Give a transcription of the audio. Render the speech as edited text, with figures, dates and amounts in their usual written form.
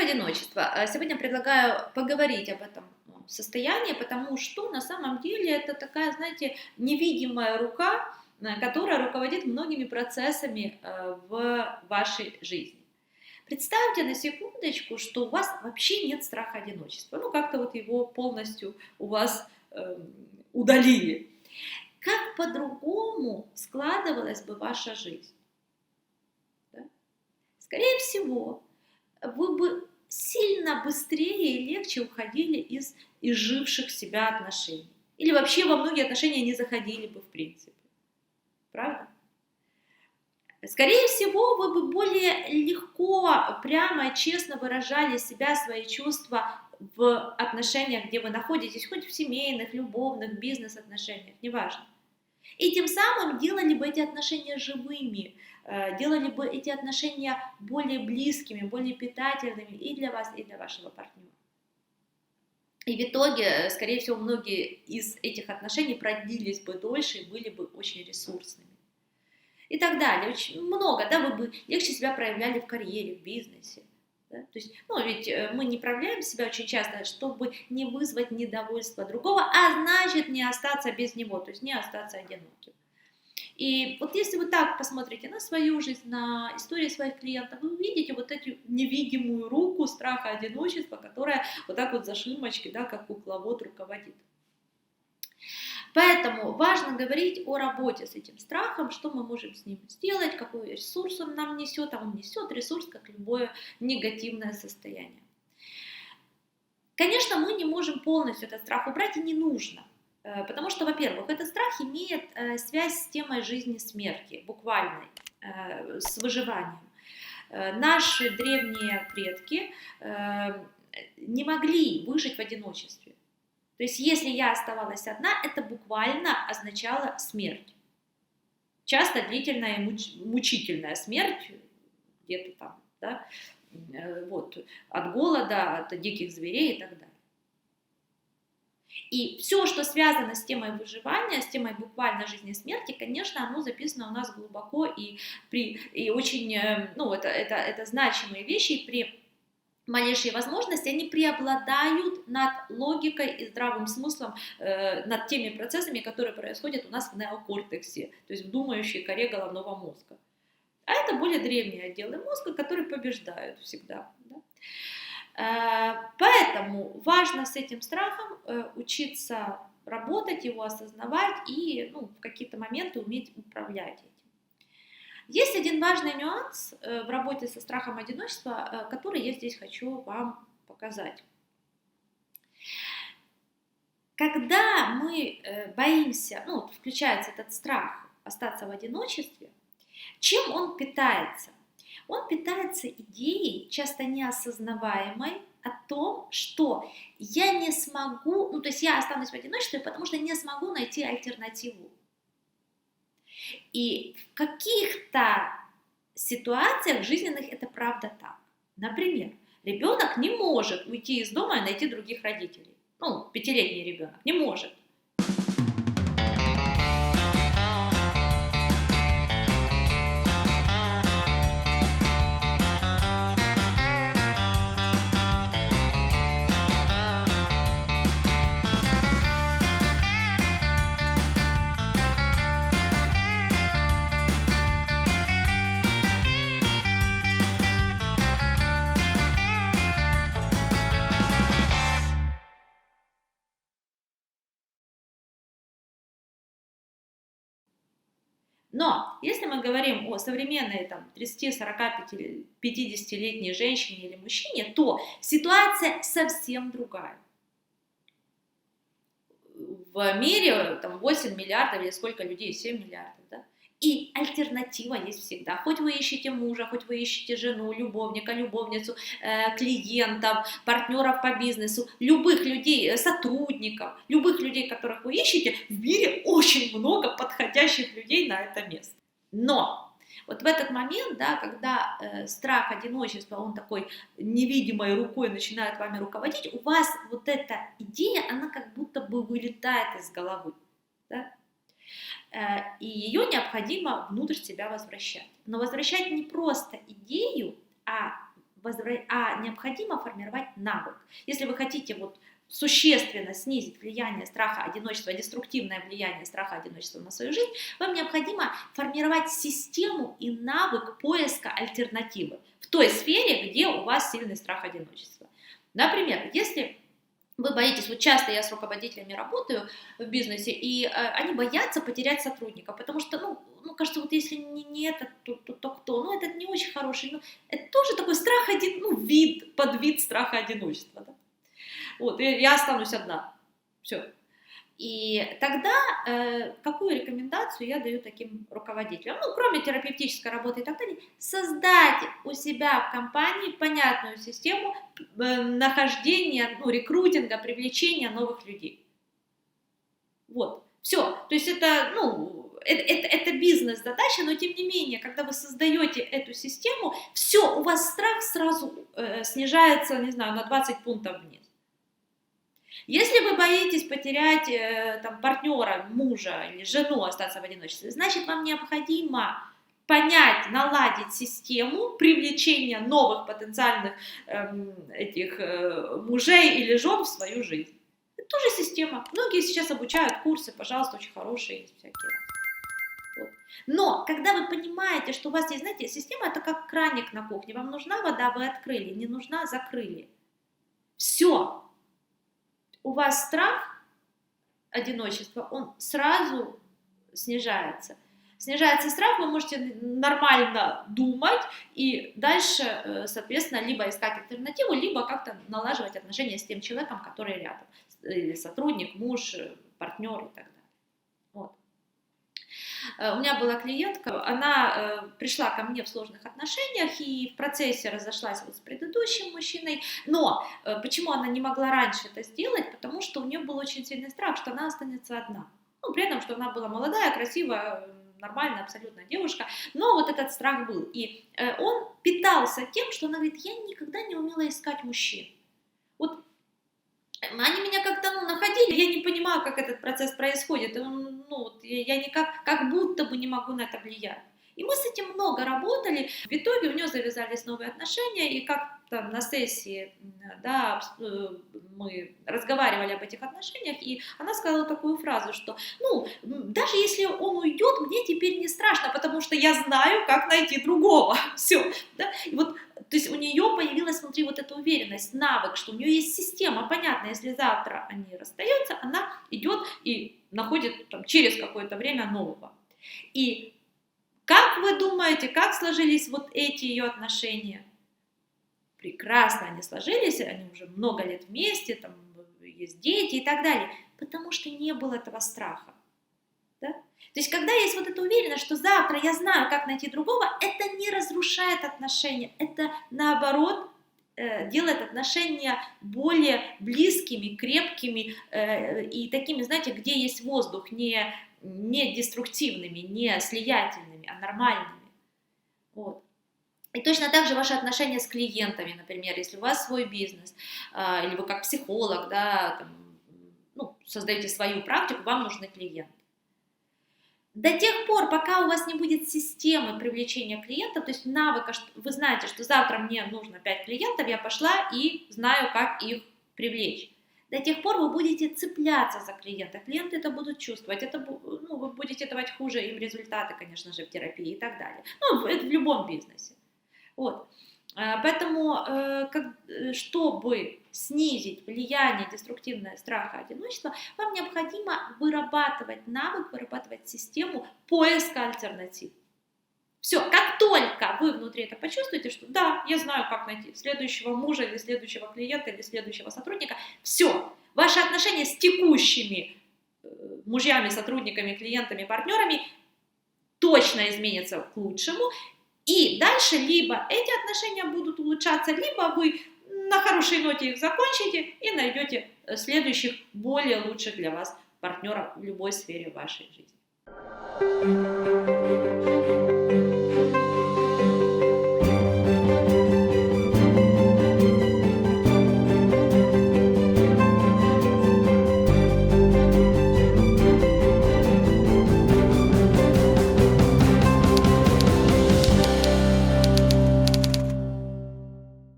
одиночества. Сегодня предлагаю поговорить об этом состоянии, потому что на самом деле это такая, знаете, невидимая рука, которая руководит многими процессами в вашей жизни. Представьте на секундочку, что у вас вообще нет страха одиночества. Ну, как-то вот его полностью у вас удалили. Как по-другому складывалась бы ваша жизнь? Да? Скорее всего, вы бы сильно быстрее и легче уходили из изживших себя отношений. Или вообще во многие отношения не заходили бы в принципе. Правда? Скорее всего, вы бы более легко, прямо и честно выражали себя, свои чувства в отношениях, где вы находитесь, хоть в семейных, любовных, бизнес-отношениях, неважно. И тем самым делали бы эти отношения живыми, делали бы эти отношения более близкими, более питательными и для вас, и для вашего партнера. И в итоге, скорее всего, многие из этих отношений продлились бы дольше и были бы очень ресурсными. И так далее. Очень много, да, вы бы легче себя проявляли в карьере, в бизнесе. Да? То есть, ведь мы не проявляем себя очень часто, чтобы не вызвать недовольство другого, а значит не остаться без него, то есть не остаться одиноким. И вот если вы так посмотрите на свою жизнь, на истории своих клиентов, вы увидите вот эту невидимую руку страха одиночества, которая вот так вот за ширмочки, да, как кукловод руководит. Поэтому важно говорить о работе с этим страхом, что мы можем с ним сделать, какой ресурс он нам несет, а он несет ресурс, как любое негативное состояние. Конечно, мы не можем полностью этот страх убрать, и не нужно, потому что, во-первых, этот страх имеет связь с темой жизни-смерти, буквальной, с выживанием. Наши древние предки не могли выжить в одиночестве. То есть, если я оставалась одна, это буквально означало смерть. Часто длительная и мучительная смерть, где-то там, да, вот, от голода, от диких зверей и так далее. И все, что связано с темой выживания, с темой буквально жизни и смерти, конечно, оно записано у нас глубоко и очень, это значимые вещи, и при малейшие возможности, они преобладают над логикой и здравым смыслом, над теми процессами, которые происходят у нас в неокортексе, то есть в думающей коре головного мозга. А это более древние отделы мозга, которые побеждают всегда. Да? Поэтому важно с этим страхом учиться работать, его осознавать и в какие-то моменты уметь управлять этим. Есть один важный нюанс в работе со страхом одиночества, который я здесь хочу вам показать. Когда мы боимся, включается этот страх остаться в одиночестве, чем он питается? Он питается идеей, часто неосознаваемой, о том, что я не смогу, то есть я останусь в одиночестве, потому что не смогу найти альтернативу. И в каких-то ситуациях жизненных это правда так. Например, ребенок не может уйти из дома и найти других родителей. 5-летний ребенок не может. Но если мы говорим о современной 30, 40, 50-летней женщине или мужчине, то ситуация совсем другая. В мире 8 миллиардов или сколько людей, 7 миллиардов, да? И альтернатива есть всегда. Хоть вы ищете мужа, хоть вы ищете жену, любовника, любовницу, клиентов, партнеров по бизнесу, любых людей, сотрудников, любых людей, которых вы ищете, в мире очень много подходящих людей на это место. Но вот в этот момент, да, когда страх одиночества, он такой невидимой рукой начинает вами руководить, у вас вот эта идея, она как будто бы вылетает из головы. Да? И ее необходимо внутрь себя возвращать. Но возвращать не просто идею, а необходимо формировать навык. Если вы хотите вот существенно снизить влияние страха одиночества, деструктивное влияние страха одиночества на свою жизнь, вам необходимо формировать систему и навык поиска альтернативы в той сфере, где у вас сильный страх одиночества. Например, если вы боитесь, вот часто я с руководителями работаю в бизнесе, и они боятся потерять сотрудника, потому что, кажется, вот если не этот, то кто? Ну, этот не очень хороший, это тоже такой страх, подвид страха одиночества, да? Вот, и я останусь одна, все. И тогда какую рекомендацию я даю таким руководителям? Кроме терапевтической работы и так далее, создать у себя в компании понятную систему нахождения, рекрутинга, привлечения новых людей. Вот, все. То есть это бизнес-задача, но тем не менее, когда вы создаете эту систему, все, у вас страх сразу снижается, не знаю, на 20 пунктов вниз. Если вы боитесь потерять партнера, мужа или жену, остаться в одиночестве, значит, вам необходимо понять, наладить систему привлечения новых потенциальных мужей или жен в свою жизнь. Это тоже система. Многие сейчас обучают курсы, пожалуйста, очень хорошие есть всякие. Вот. Но когда вы понимаете, что у вас есть, знаете, система это как краник на кухне. Вам нужна вода, вы открыли, не нужна, закрыли. Все. У вас страх одиночества, он сразу снижается. Снижается страх, вы можете нормально думать и дальше, соответственно, либо искать альтернативу, либо как-то налаживать отношения с тем человеком, который рядом. Или сотрудник, муж, партнер и так далее. Вот. У меня была клиентка, она пришла ко мне в сложных отношениях и в процессе разошлась с предыдущим мужчиной, но почему она не могла раньше это сделать? Потому что у нее был очень сильный страх, что она останется одна. При этом, что она была молодая, красивая, нормальная абсолютно девушка, но вот этот страх был. И он питался тем, что она говорит, я никогда не умела искать мужчин. Вот они меня как-то находили, я не понимаю, как этот процесс происходит, я никак, как будто бы не могу на это влиять. И мы с этим много работали, в итоге у нее завязались новые отношения, и как-то на сессии, да, мы разговаривали об этих отношениях, и она сказала такую фразу, что, даже если он уйдет, мне теперь не страшно, потому что я знаю, как найти другого, все, да, и вот, то есть у нее появилась внутри вот эта уверенность, навык, что у нее есть система, понятно, если завтра они расстаются, она идет и находит через какое-то время нового. И как вы думаете, как сложились вот эти ее отношения? Прекрасно они сложились, они уже много лет вместе, там есть дети и так далее, потому что не было этого страха. Да? То есть, когда есть вот эта уверенность, что завтра я знаю, как найти другого, это не разрушает отношения, это наоборот делает отношения более близкими, крепкими и такими, знаете, где есть воздух, не деструктивными, не слиятельными, а нормальными. Вот. И точно так же ваши отношения с клиентами, например, если у вас свой бизнес, или вы как психолог, да, создаете свою практику, вам нужны клиенты. До тех пор, пока у вас не будет системы привлечения клиентов, то есть навыка, вы знаете, что завтра мне нужно 5 клиентов, я пошла и знаю, как их привлечь. До тех пор вы будете цепляться за клиента. Клиенты это будут чувствовать. Вы будете давать хуже им результаты, конечно же, в терапии и так далее. Это в любом бизнесе. Вот. Поэтому, чтобы снизить влияние деструктивного страха одиночества, вам необходимо вырабатывать навык, вырабатывать систему поиска альтернатив. Все, как только вы внутри это почувствуете, что да, я знаю, как найти следующего мужа или следующего клиента или следующего сотрудника, все, ваши отношения с текущими мужьями, сотрудниками, клиентами, партнерами точно изменятся к лучшему, и дальше либо эти отношения будут улучшаться, либо вы на хорошей ноте их закончите и найдете следующих, более лучших для вас партнеров в любой сфере вашей жизни.